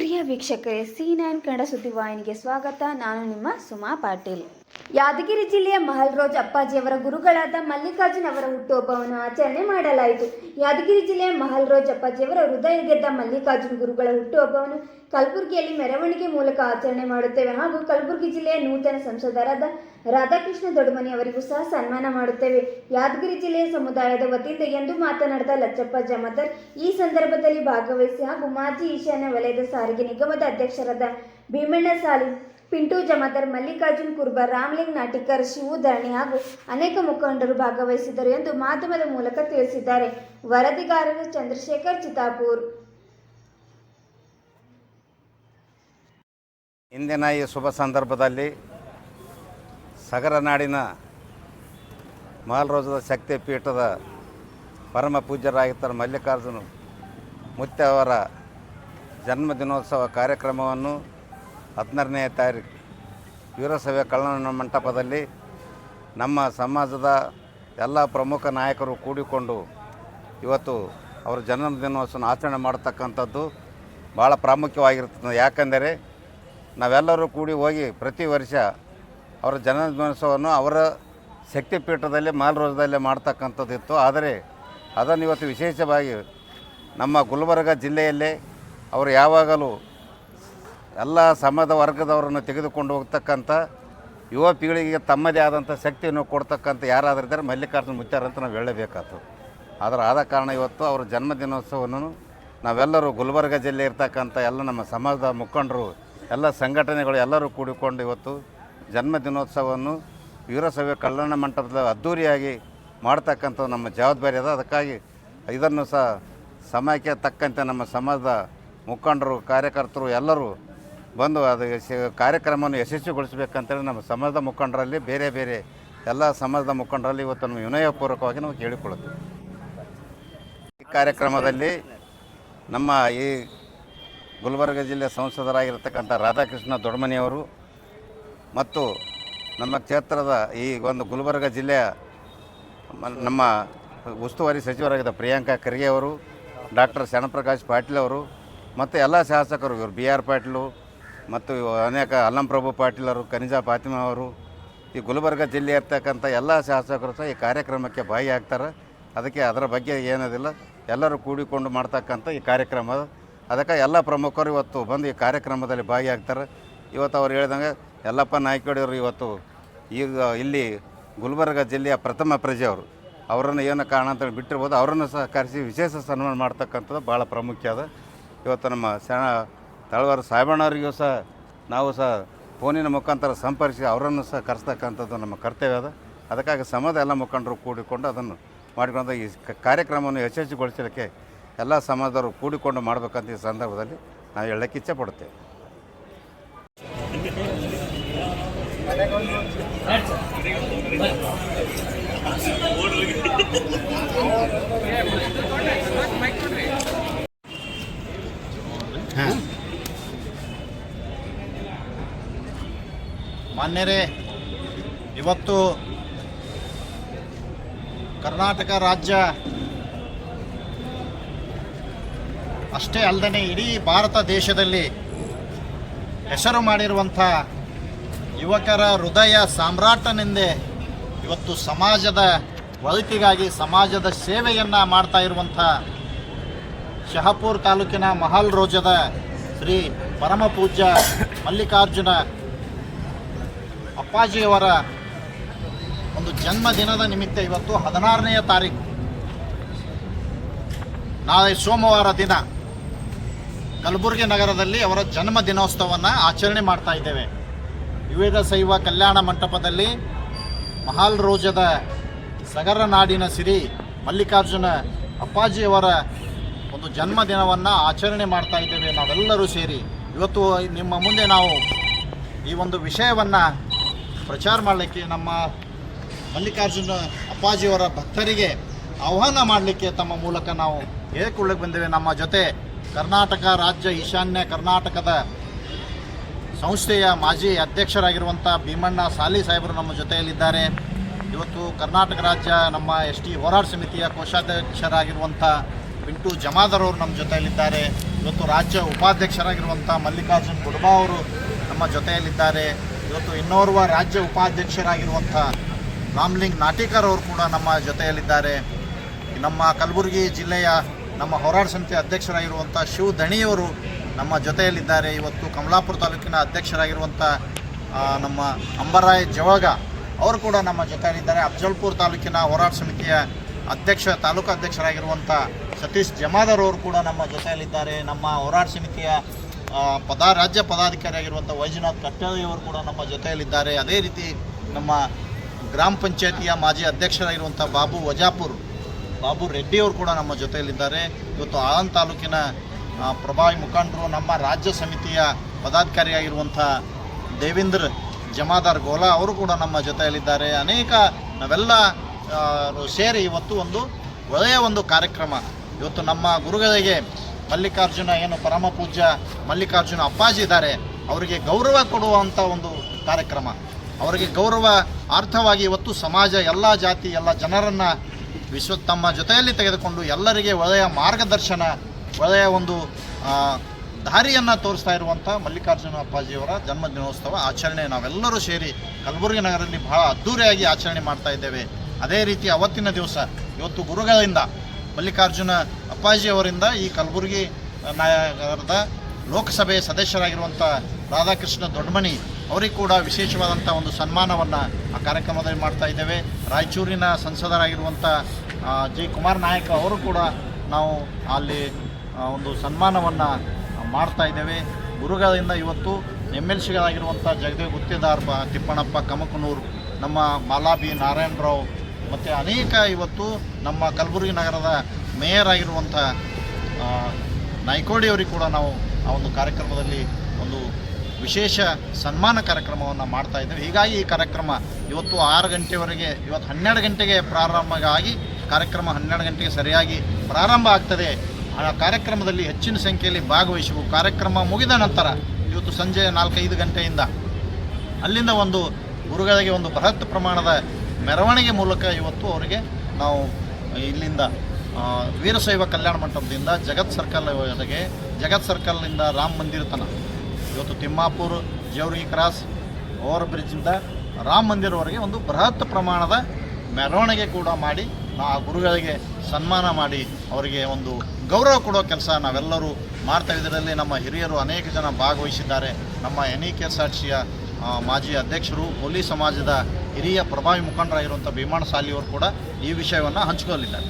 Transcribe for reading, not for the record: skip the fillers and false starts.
ಪ್ರಿಯ ವೀಕ್ಷಕರೇ, C9 ಕನ್ನಡ ಸುದ್ದಿವಾಹಿನಿಗೆ ಸ್ವಾಗತ. ನಾನು ನಿಮ್ಮ ಸುಮಾ ಪಾಟೀಲ್. ಯಾದಗಿರಿ ಜಿಲ್ಲೆಯ ಮಹಲ್ರೋಜ್ ಅಪ್ಪಾಜಿಯವರ ಗುರುಗಳಾದ ಮಲ್ಲಿಕಾರ್ಜುನ್ ಅವರ ಹುಟ್ಟುಹಬ್ಬವನ್ನು ಆಚರಣೆ ಮಾಡಲಾಯಿತು. ಯಾದಗಿರಿ ಜಿಲ್ಲೆಯ ಮಹಲ್ರೋಜ್ ಅಪ್ಪಾಜಿಯವರ ಹೃದಯ ಗೆದ್ದ ಮಲ್ಲಿಕಾರ್ಜುನ್ ಗುರುಗಳ ಹುಟ್ಟುಹಬ್ಬವನ್ನು ಕಲಬುರಗಿಯಲ್ಲಿ ಮೆರವಣಿಗೆ ಮೂಲಕ ಆಚರಣೆ ಮಾಡುತ್ತೇವೆ ಹಾಗೂ ಕಲಬುರಗಿ ಜಿಲ್ಲೆಯ ನೂತನ ಸಂಸದರಾದ ರಾಧಾಕೃಷ್ಣ ದೊಡ್ಡಮನಿ ಅವರಿಗೂ ಸಹ ಸನ್ಮಾನ ಮಾಡುತ್ತೇವೆ. ಯಾದಗಿರಿ ಜಿಲ್ಲೆಯ ಸಮುದಾಯದ ವತಿಯಿಂದ ಎಂದು ಮಾತನಾಡಿದ ಲಚ್ಚಪ್ಪ ಜಮಾದಾರ್ ಈ ಸಂದರ್ಭದಲ್ಲಿ ಭಾಗವಹಿಸಿ ಹಾಗೂ ಮಾಜಿ ಈಶಾನ್ಯ ವಲಯದ ಸಾರಿಗೆ ನಿಗಮದ ಅಧ್ಯಕ್ಷರಾದ ಭೀಮಣ್ಣ ಸಾಲಿ, ಪಿಂಟು ಜಮಾದಾರ್, ಮಲ್ಲಿಕಾರ್ಜುನ್ ಕುರ್ಬಾ, ರಾಮಲಿಂಗ್ ನಾಟಿಕರ್, ಶಿವು ಧರಣಿ ಹಾಗೂ ಅನೇಕ ಮುಖಂಡರು ಭಾಗವಹಿಸಿದರು ಎಂದು ಮಾಧ್ಯಮದ ಮೂಲಕ ತಿಳಿಸಿದ್ದಾರೆ. ವರದಿಗಾರರು ಚಂದ್ರಶೇಖರ್ ಚಿತಾಪುರ್. ಇಂದಿನ ಈ ಶುಭ ಸಂದರ್ಭದಲ್ಲಿ ಸಗರ ನಾಡಿನ ಮಹಲ್ರೋಜದ ಶಕ್ತಿ ಪೀಠದ ಪರಮ ಪೂಜ್ಯರಾಗಿದ್ದ ಮಲ್ಲಿಕಾರ್ಜುನ ಮುತ್ಯ ಅವರ ಜನ್ಮದಿನೋತ್ಸವ ಕಾರ್ಯಕ್ರಮವನ್ನು 16ನೇ ತಾರೀಕು ವೀರಶೈವ ಕಲ್ಯಾಣ ಮಂಟಪದಲ್ಲಿ ನಮ್ಮ ಸಮಾಜದ ಎಲ್ಲ ಪ್ರಮುಖ ನಾಯಕರು ಕೂಡಿಕೊಂಡು ಇವತ್ತು ಅವರ ಜನ್ಮದಿನೋತ್ಸವ ಆಚರಣೆ ಮಾಡತಕ್ಕಂಥದ್ದು ಭಾಳ ಪ್ರಾಮುಖ್ಯವಾಗಿರ್ತದೆ. ಯಾಕಂದರೆ ನಾವೆಲ್ಲರೂ ಕೂಡಿ ಹೋಗಿ ಪ್ರತಿ ವರ್ಷ ಅವರ ಜನ್ಮದಿನೋತ್ಸವವನ್ನು ಅವರ ಶಕ್ತಿಪೀಠದಲ್ಲಿ ಮಹಲ್ರೋಜದಲ್ಲೇ ಮಾಡ್ತಕ್ಕಂಥದ್ದಿತ್ತು. ಆದರೆ ಅದನ್ನು ಇವತ್ತು ವಿಶೇಷವಾಗಿ ನಮ್ಮ ಗುಲ್ಬರ್ಗ ಜಿಲ್ಲೆಯಲ್ಲೇ ಅವರು ಯಾವಾಗಲೂ ಎಲ್ಲ ಸಮಾಜ ವರ್ಗದವರನ್ನು ತೆಗೆದುಕೊಂಡು ಹೋಗ್ತಕ್ಕಂಥ ಯುವ ಪೀಳಿಗೆಗೆ ತಮ್ಮದೇ ಆದಂಥ ಶಕ್ತಿಯನ್ನು ಕೊಡ್ತಕ್ಕಂಥ ಯಾರಾದರೂ ಇದ್ದರೆ ಮಲ್ಲಿಕಾರ್ಜುನ ಮುತ್ಯಾರ ಅಂತ ನಾವು ಹೇಳಬೇಕಾಯ್ತು. ಆದ ಕಾರಣ ಇವತ್ತು ಅವರ ಜನ್ಮದಿನೋತ್ಸವವನ್ನು ನಾವೆಲ್ಲರೂ ಗುಲ್ಬರ್ಗ ಜಿಲ್ಲೆ ಇರ್ತಕ್ಕಂಥ ಎಲ್ಲ ನಮ್ಮ ಸಮಾಜದ ಮುಖಂಡರು, ಎಲ್ಲ ಸಂಘಟನೆಗಳು ಎಲ್ಲರೂ ಕೂಡಿಕೊಂಡು ಇವತ್ತು ಜನ್ಮದಿನೋತ್ಸವವನ್ನು ವೀರಶೈವ ಕಲ್ಯಾಣ ಮಂಟಪದ ಅದ್ಧೂರಿಯಾಗಿ ಮಾಡ್ತಕ್ಕಂಥ ನಮ್ಮ ಜವಾಬ್ದಾರಿ ಅದ. ಅದಕ್ಕಾಗಿ ಇದನ್ನು ಸಹ ಸಮಯಕ್ಕೆ ತಕ್ಕಂತೆ ನಮ್ಮ ಸಮಾಜದ ಮುಖಂಡರು, ಕಾರ್ಯಕರ್ತರು ಎಲ್ಲರೂ ಬಂದು ಅದು ಕಾರ್ಯಕ್ರಮವನ್ನು ಯಶಸ್ವಿಗೊಳಿಸಬೇಕಂತೇಳಿ ನಮ್ಮ ಸಮಾಜದ ಮುಖಂಡರಲ್ಲಿ ಬೇರೆ ಬೇರೆ ಎಲ್ಲ ಸಮಾಜದ ಮುಖಂಡರಲ್ಲಿ ಇವತ್ತು ನಮ್ಮ ವಿನಯಪೂರ್ವಕವಾಗಿ ನಾವು ಕೇಳಿಕೊಳ್ಳುತ್ತೇವೆ. ಈ ಕಾರ್ಯಕ್ರಮದಲ್ಲಿ ನಮ್ಮ ಈ ಗುಲ್ಬರ್ಗ ಜಿಲ್ಲೆಯ ಸಂಸದರಾಗಿರ್ತಕ್ಕಂಥ ರಾಧಾಕೃಷ್ಣ ದೊಡ್ಡಮನಿಯವರು ಮತ್ತು ನಮ್ಮ ಕ್ಷೇತ್ರದ ಈ ಒಂದು ಗುಲ್ಬರ್ಗ ಜಿಲ್ಲೆಯ ನಮ್ಮ ಉಸ್ತುವಾರಿ ಸಚಿವರಾಗಿದ್ದ ಪ್ರಿಯಾಂಕಾ ಖರ್ಗೆ ಅವರು, ಡಾಕ್ಟರ್ ಶರಣಪ್ರಕಾಶ್ ಪಾಟೀಲ್ ಅವರು ಮತ್ತು ಎಲ್ಲ ಶಾಸಕರು ಇವರು BR ಪಾಟೀಲು ಮತ್ತು ಅನೇಕ ಅಲ್ಲಂಪ್ರಭು ಪಾಟೀಲ್ ಅವರು, ಕನಿಜಾ ಫಾತಿಮಾ ಅವರು, ಈ ಗುಲ್ಬರ್ಗ ಜಿಲ್ಲೆ ಇರ್ತಕ್ಕಂಥ ಎಲ್ಲ ಶಾಸಕರು ಸಹ ಈ ಕಾರ್ಯಕ್ರಮಕ್ಕೆ ಭಾಗಿಯಾಗ್ತಾರೆ. ಅದಕ್ಕೆ ಅದರ ಬಗ್ಗೆ ಏನದಿಲ್ಲ, ಎಲ್ಲರೂ ಕೂಡಿಕೊಂಡು ಮಾಡ್ತಕ್ಕಂಥ ಈ ಕಾರ್ಯಕ್ರಮ. ಅದಕ್ಕೆ ಎಲ್ಲ ಪ್ರಮುಖರು ಇವತ್ತು ಬಂದು ಈ ಕಾರ್ಯಕ್ರಮದಲ್ಲಿ ಭಾಗಿಯಾಗ್ತಾರೆ. ಇವತ್ತು ಅವ್ರು ಹೇಳ್ದಂಗೆ ಯಲ್ಲಪ್ಪ ನಾಯ್ಕಡಿಯವರು ಇವತ್ತು ಈಗ ಇಲ್ಲಿ ಗುಲ್ಬರ್ಗ ಜಿಲ್ಲೆಯ ಪ್ರಥಮ ಪ್ರಜೆಯವರು, ಅವರನ್ನು ಏನು ಕಾರಣ ಅಂತ ಬಿಟ್ಟಿರ್ಬೋದು, ಅವರನ್ನು ಸಹ ಕರೆಸಿ ವಿಶೇಷ ಸನ್ಮಾನ ಮಾಡ್ತಕ್ಕಂಥದ್ದು ಭಾಳ ಪ್ರಾಮುಖ್ಯ ಅದ. ಇವತ್ತು ನಮ್ಮ ತಳವಾರ ಸಾಹೇಬಣ್ಣವರಿಗೂ ಸಹ ನಾವು ಸಹ ಫೋನಿನ ಮುಖಾಂತರ ಸಂಪರ್ಕಿಸಿ ಅವರನ್ನು ಸಹ ಕರೆಸ್ತಕ್ಕಂಥದ್ದು ನಮ್ಮ ಕರ್ತವ್ಯ ಅದ. ಅದಕ್ಕಾಗಿ ಸಮಾಜದ ಎಲ್ಲ ಮುಖಂಡರು ಕೂಡಿಕೊಂಡು ಅದನ್ನು ಮಾಡಿಕೊಂಡು ಈ ಕಾರ್ಯಕ್ರಮವನ್ನು ಯಶಸ್ವಿಗೊಳಿಸಲಿಕ್ಕೆ ಎಲ್ಲ ಸಮಾಜದವರು ಕೂಡಿಕೊಂಡು ಮಾಡಬೇಕಂತ ಈ ಸಂದರ್ಭದಲ್ಲಿ ನಾವು ಹೇಳಕ್ಕೆ ಇಚ್ಛೆ ಪಡುತ್ತೇವೆ. ಮಾನ್ಯರೇ, ಇವತ್ತು ಕರ್ನಾಟಕ ರಾಜ್ಯ ಅಷ್ಟೇ ಅಲ್ಲದೆ ಇಡೀ ಭಾರತ ದೇಶದಲ್ಲಿ ಹೆಸರು ಮಾಡಿರುವಂಥ ಯುವಕರ ಹೃದಯ ಸಾಮ್ರಾಟನೆಂದೇ ಇವತ್ತು ಸಮಾಜದ ಒಳಿತಿಗಾಗಿ ಸಮಾಜದ ಸೇವೆಯನ್ನು ಮಾಡ್ತಾ ಇರುವಂಥ ಶಹಾಪುರ ತಾಲೂಕಿನ ಮಹಲ್ರೋಜದ ಶ್ರೀ ಪರಮ ಪೂಜ್ಯ ಮಲ್ಲಿಕಾರ್ಜುನ ಅಪ್ಪಾಜಿಯವರ ಒಂದು ಜನ್ಮದಿನದ ನಿಮಿತ್ತ ಇವತ್ತು 16ನೇ ತಾರೀಕು ನಾಳೆ ಸೋಮವಾರ ದಿನ ಕಲಬುರಗಿ ನಗರದಲ್ಲಿ ಅವರ ಜನ್ಮದಿನೋತ್ಸವವನ್ನು ಆಚರಣೆ ಮಾಡ್ತಾ ಇದ್ದೇವೆ. ವೀರಶೈವ ಕಲ್ಯಾಣ ಮಂಟಪದಲ್ಲಿ ಮಹಲ್ರೋಜದ ಸಗರ ನಾಡಿನ ಸಿರಿ ಮಲ್ಲಿಕಾರ್ಜುನ ಅಪ್ಪಾಜಿಯವರ ಒಂದು ಜನ್ಮದಿನವನ್ನು ಆಚರಣೆ ಮಾಡ್ತಾ ಇದ್ದೇವೆ ನಾವೆಲ್ಲರೂ ಸೇರಿ. ಇವತ್ತು ನಿಮ್ಮ ಮುಂದೆ ನಾವು ಈ ಒಂದು ವಿಷಯವನ್ನು ಪ್ರಚಾರ ಮಾಡಲಿಕ್ಕೆ, ನಮ್ಮ ಮಲ್ಲಿಕಾರ್ಜುನ ಅಪ್ಪಾಜಿಯವರ ಭಕ್ತರಿಗೆ ಆಹ್ವಾನ ಮಾಡಲಿಕ್ಕೆ ತಮ್ಮ ಮೂಲಕ ನಾವು ಹೇಳಿಕೊಳ್ಳಕ್ಕೆ ಬಂದೇವೆ. ನಮ್ಮ ಜೊತೆ ಕರ್ನಾಟಕ ರಾಜ್ಯ ಈಶಾನ್ಯ ಕರ್ನಾಟಕದ ಸಂಸ್ಥೆಯ ಮಾಜಿ ಅಧ್ಯಕ್ಷರಾಗಿರುವಂಥ ಭೀಮಣ್ಣ ಸಾಲಿ ಸಾಹೇಬರು ನಮ್ಮ ಜೊತೆಯಲ್ಲಿದ್ದಾರೆ. ಇವತ್ತು ಕರ್ನಾಟಕ ರಾಜ್ಯ ನಮ್ಮ ST ಹೋರಾಟ ಸಮಿತಿಯ ಕೋಶಾಧ್ಯಕ್ಷರಾಗಿರುವಂಥ ಪಿಂಟು ಜಮಾದಾರ್ ಅವರು ನಮ್ಮ ಜೊತೆಯಲ್ಲಿದ್ದಾರೆ. ಇವತ್ತು ರಾಜ್ಯ ಉಪಾಧ್ಯಕ್ಷರಾಗಿರುವಂಥ ಮಲ್ಲಿಕಾರ್ಜುನ್ ಗುಡ್ಬಾ ಅವರು ನಮ್ಮ ಜೊತೆಯಲ್ಲಿದ್ದಾರೆ. ಇವತ್ತು ಇನ್ನೋರ್ವ ರಾಜ್ಯ ಉಪಾಧ್ಯಕ್ಷರಾಗಿರುವಂಥ ರಾಮ್ಲಿಂಗ್ ನಾಟಿಕರ್ ಅವರು ಕೂಡ ನಮ್ಮ ಜೊತೆಯಲ್ಲಿದ್ದಾರೆ. ನಮ್ಮ ಕಲಬುರಗಿ ಜಿಲ್ಲೆಯ ನಮ್ಮ ಹೋರಾಟ ಸಮಿತಿ ಅಧ್ಯಕ್ಷರಾಗಿರುವಂಥ ಶಿವ್ ದಣಿಯವರು ನಮ್ಮ ಜೊತೆಯಲ್ಲಿದ್ದಾರೆ. ಇವತ್ತು ಕಮಲಾಪುರ ತಾಲೂಕಿನ ಅಧ್ಯಕ್ಷರಾಗಿರುವಂಥ ನಮ್ಮ ಅಂಬರಾಯ್ ಜವಗ ಅವರು ಕೂಡ ನಮ್ಮ ಜೊತೆಯಲ್ಲಿದ್ದಾರೆ. ಅಫಜಲ್ಪುರ ತಾಲೂಕಿನ ಹೋರಾಟ ಸಮಿತಿಯ ತಾಲೂಕು ಅಧ್ಯಕ್ಷರಾಗಿರುವಂಥ ಸತೀಶ್ ಜಮಾದಾರ್ ಅವರು ಕೂಡ ನಮ್ಮ ಜೊತೆಯಲ್ಲಿದ್ದಾರೆ. ನಮ್ಮ ಹೋರಾಟ ಸಮಿತಿಯ ರಾಜ್ಯ ಪದಾಧಿಕಾರಿಯಾಗಿರುವಂಥ ವೈಜನಾಥ್ ಕಟ್ಟಳೆಯವರು ಕೂಡ ನಮ್ಮ ಜೊತೆಯಲ್ಲಿದ್ದಾರೆ. ಅದೇ ರೀತಿ ನಮ್ಮ ಗ್ರಾಮ ಪಂಚಾಯತಿಯ ಮಾಜಿ ಅಧ್ಯಕ್ಷರಾಗಿರುವಂಥ ಬಾಬು ರೆಡ್ಡಿಯವರು ಕೂಡ ನಮ್ಮ ಜೊತೆಯಲ್ಲಿದ್ದಾರೆ. ಇವತ್ತು ಆಳಂದ ತಾಲೂಕಿನ ಪ್ರಭಾವಿ ಮುಖಂಡರು ನಮ್ಮ ರಾಜ್ಯ ಸಮಿತಿಯ ಪದಾಧಿಕಾರಿಯಾಗಿರುವಂಥ ದೇವೇಂದ್ರ ಜಮಾದಾರ್ ಗೋಲಾ ಅವರು ಕೂಡ ನಮ್ಮ ಜೊತೆಯಲ್ಲಿದ್ದಾರೆ. ಅನೇಕ ನಾವೆಲ್ಲ ಸೇರಿ ಇವತ್ತು ಒಂದು ಒಳ್ಳೆಯ ಒಂದು ಕಾರ್ಯಕ್ರಮ. ಇವತ್ತು ನಮ್ಮ ಗುರುಗಳಿಗೆ ಮಲ್ಲಿಕಾರ್ಜುನ ಏನು ಪರಮ ಪೂಜ್ಯ ಮಲ್ಲಿಕಾರ್ಜುನ ಅಪ್ಪಾಜಿ ಇದ್ದಾರೆ, ಅವರಿಗೆ ಗೌರವ ಕೊಡುವಂಥ ಒಂದು ಕಾರ್ಯಕ್ರಮ. ಅವರಿಗೆ ಗೌರವ ಅರ್ಥವಾಗಿ ಇವತ್ತು ಸಮಾಜ ಎಲ್ಲ ಜಾತಿ ಎಲ್ಲ ಜನರನ್ನು ತಮ್ಮ ಜೊತೆಯಲ್ಲಿ ತೆಗೆದುಕೊಂಡು ಎಲ್ಲರಿಗೆ ಒಳ್ಳೆಯ ಮಾರ್ಗದರ್ಶನ, ಒಳ್ಳೆಯ ಒಂದು ದಾರಿಯನ್ನು ತೋರಿಸ್ತಾ ಇರುವಂಥ ಮಲ್ಲಿಕಾರ್ಜುನ ಅಪ್ಪಾಜಿಯವರ ಜನ್ಮದಿನೋತ್ಸವ ಆಚರಣೆ ನಾವೆಲ್ಲರೂ ಸೇರಿ ಕಲಬುರಗಿ ನಗರದಲ್ಲಿ ಬಹಳ ಅದ್ಧೂರಿಯಾಗಿ ಆಚರಣೆ ಮಾಡ್ತಾ ಇದ್ದೇವೆ. ಅದೇ ರೀತಿ ಅವತ್ತಿನ ದಿವಸ ಇವತ್ತು ಗುರುಗಳಿಂದ ಮಲ್ಲಿಕಾರ್ಜುನ ಅಪ್ಪಾಜಿಯವರಿಂದ ಈ ಕಲಬುರಗಿ ನಗರದ ಲೋಕಸಭೆ ಸದಸ್ಯರಾಗಿರುವಂಥ ರಾಧಾಕೃಷ್ಣ ದೊಡ್ಡಮನಿ ಅವರಿಗೆ ಕೂಡ ವಿಶೇಷವಾದಂಥ ಒಂದು ಸನ್ಮಾನವನ್ನು ಆ ಕಾರ್ಯಕ್ರಮದಲ್ಲಿ ಮಾಡ್ತಾ ಇದ್ದೇವೆ. ರಾಯಚೂರಿನ ಸಂಸದರಾಗಿರುವಂಥ ಜಿ ಕುಮಾರ್ ನಾಯಕ್ ಅವರು ಕೂಡ ನಾವು ಅಲ್ಲಿ ಒಂದು ಸನ್ಮಾನವನ್ನು ಮಾಡ್ತಾ ಇದ್ದೇವೆ. ಗುರುಗಳಿಂದ ಇವತ್ತು MLCಗಳಾಗಿರುವಂಥ ಜಗದೇವ್ ಗುತ್ತೇದಾರ್ ತಿಪ್ಪಣ್ಣಪ್ಪ ಕಮಕನೂರು, ನಮ್ಮ ಮಾಲಾಬಿ ನಾರಾಯಣರಾವ್ ಮತ್ತು ಅನೇಕ ಇವತ್ತು ನಮ್ಮ ಕಲಬುರಗಿ ನಗರದ ಮೇಯರ್ ಆಗಿರುವಂಥ ನಾಯ್ಕೋಡಿಯವರಿಗೆ ಕೂಡ ನಾವು ಆ ಒಂದು ಕಾರ್ಯಕ್ರಮದಲ್ಲಿ ಒಂದು ವಿಶೇಷ ಸನ್ಮಾನ ಕಾರ್ಯಕ್ರಮವನ್ನು ಮಾಡ್ತಾ ಇದ್ದೇವೆ. ಹೀಗಾಗಿ ಈ ಕಾರ್ಯಕ್ರಮ ಇವತ್ತು 6 ಗಂಟೆವರೆಗೆ, ಇವತ್ತು 12 ಗಂಟೆಗೆ ಪ್ರಾರಂಭ ಆಗಿ ಕಾರ್ಯಕ್ರಮ 12 ಗಂಟೆಗೆ ಸರಿಯಾಗಿ ಪ್ರಾರಂಭ ಆಗ್ತದೆ. ಆ ಕಾರ್ಯಕ್ರಮದಲ್ಲಿ ಹೆಚ್ಚಿನ ಸಂಖ್ಯೆಯಲ್ಲಿ ಭಾಗವಹಿಸಬೇಕು. ಕಾರ್ಯಕ್ರಮ ಮುಗಿದ ನಂತರ ಇವತ್ತು ಸಂಜೆ 4-5 ಗಂಟೆಯಿಂದ ಅಲ್ಲಿಂದ ಒಂದು ಗುರುಗಳಿಗೆ ಒಂದು ಬೃಹತ್ ಪ್ರಮಾಣದ ಮೆರವಣಿಗೆ ಮೂಲಕ ಇವತ್ತು ಅವರಿಗೆ ನಾವು ಇಲ್ಲಿಂದ ವೀರಶೈವ ಕಲ್ಯಾಣ ಮಂಟಪದಿಂದ ಜಗತ್ ಸರ್ಕಲ್ನಿಂದ ರಾಮ ಮಂದಿರ ತನಕ ಇವತ್ತು ತಿಮ್ಮಾಪುರ ಜೇವರ್ಗಿ ಕ್ರಾಸ್ ಓವರ್ ಬ್ರಿಡ್ಜಿಂದ ರಾಮ ಮಂದಿರವರೆಗೆ ಒಂದು ಬೃಹತ್ ಪ್ರಮಾಣದ ಮೆರವಣಿಗೆ ಕೂಡ ಮಾಡಿ ಆ ಗುರುಗಳಿಗೆ ಸನ್ಮಾನ ಮಾಡಿ ಅವರಿಗೆ ಒಂದು ಗೌರವ ಕೊಡೋ ಕೆಲಸ ನಾವೆಲ್ಲರೂ ಮಾಡ್ತಾ ಇದರಲ್ಲಿ ನಮ್ಮ ಹಿರಿಯರು ಅನೇಕ ಜನ ಭಾಗವಹಿಸಿದ್ದಾರೆ. ನಮ್ಮ NEKSRTCಯ ಮಾಜಿ ಅಧ್ಯಕ್ಷರು, ಹುಲಿ ಸಮಾಜದ ಹಿರಿಯ ಪ್ರಭಾವಿ ಮುಖಂಡರಾಗಿರುವಂಥ ಭೀಮಣ್ಣ ಸಾಲಿಯವರು ಕೂಡ ಈ ವಿಷಯವನ್ನು ಹಂಚಿಕೊಳ್ಳಲಿದ್ದಾರೆ.